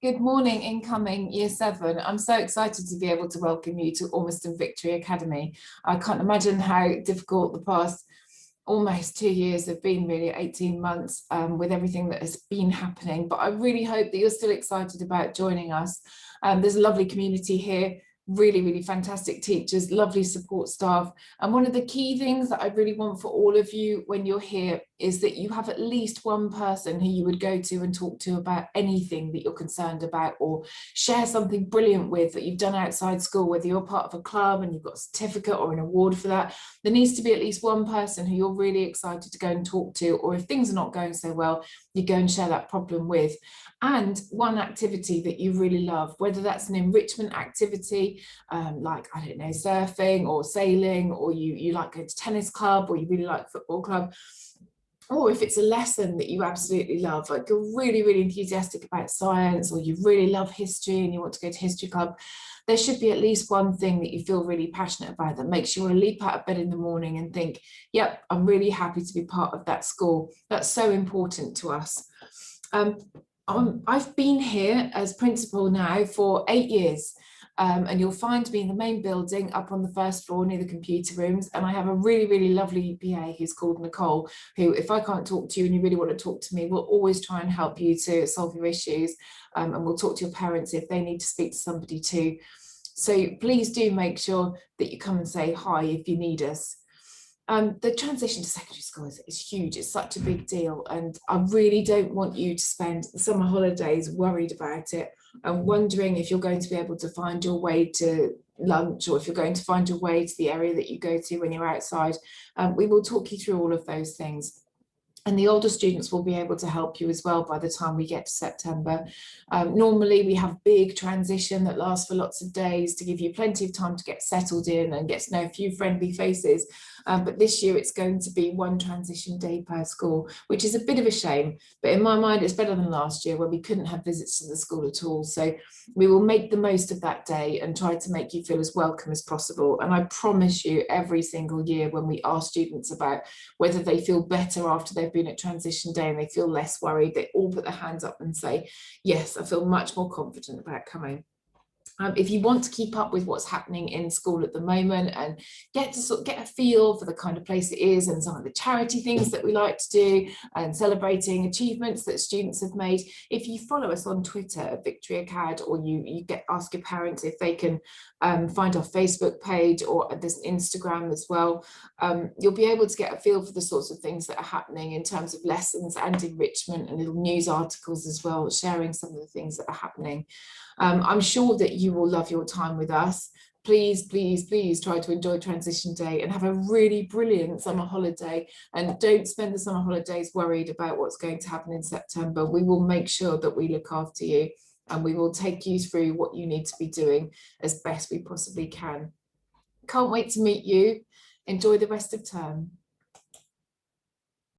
Good morning, incoming Year 7. I'm so excited to be able to welcome you to Ormiston Victory Academy. I can't imagine how difficult the past almost 2 years have been, really 18 months, with everything that has been happening. But I really hope that you're still excited about joining us. There's a lovely community here, really fantastic teachers, lovely support staff. And one of the key things that I really want for all of you when you're here is that you have at least one person who you would go to and talk to about anything that you're concerned about, or share something brilliant with that you've done outside school, whether you're part of a club and you've got a certificate or an award for that. There needs to be at least one person who you're really excited to go and talk to, or if things are not going so well, you go and share that problem with. And one activity that you really love, whether that's an enrichment activity, like, I don't know, surfing or sailing, or you like going to tennis club, or you really like football club, or if it's a lesson that you absolutely love, like you're really enthusiastic about science, or you really love history and you want to go to history club, there should be at least one thing that you feel really passionate about that makes you want to leap out of bed in the morning and think, yep, I'm really happy to be part of that school. That's so important to us. I've been here as principal now for 8 years. And you'll find me in the main building up on the first floor near the computer rooms, and I have a really lovely PA who's called Nicole, who, if I can't talk to you and you really want to talk to me, will always try and help you to solve your issues, and we'll talk to your parents if they need to speak to somebody too. So please do make sure that you come and say hi if you need us. The transition to secondary school is huge. It's such a big deal, and I really don't want you to spend the summer holidays worried about it and wondering if you're going to be able to find your way to lunch, or if you're going to find your way to the area that you go to when you're outside. We will talk you through all of those things. And the older students will be able to help you as well by the time we get to September. Normally we have big transition that lasts for lots of days to give you plenty of time to get settled in and get to know a few friendly faces. But this year it's going to be one transition day per school, which is a bit of a shame. But in my mind, it's better than last year, where we couldn't have visits to the school at all. So we will make the most of that day and try to make you feel as welcome as possible. And I promise you, every single year when we ask students about whether they feel better after they've been at transition day and they feel less worried, they all put their hands up and say, yes, I feel much more confident about coming. If you want to keep up with what's happening in school at the moment and get a feel for the kind of place it is and some of the charity things that we like to do and celebrating achievements that students have made, if you follow us on Twitter at Victory Acad, or you ask your parents if they can find our Facebook page, or there's an Instagram as well, you'll be able to get a feel for the sorts of things that are happening in terms of lessons and enrichment, and little news articles as well, sharing some of the things that are happening. I'm sure that you will love your time with us. Please try to enjoy transition day and have a really brilliant summer holiday, and don't spend the summer holidays worried about what's going to happen in September. We will make sure that we look after you, and we will take you through what you need to be doing as best we possibly can. Can't wait to meet you. Enjoy the rest of term.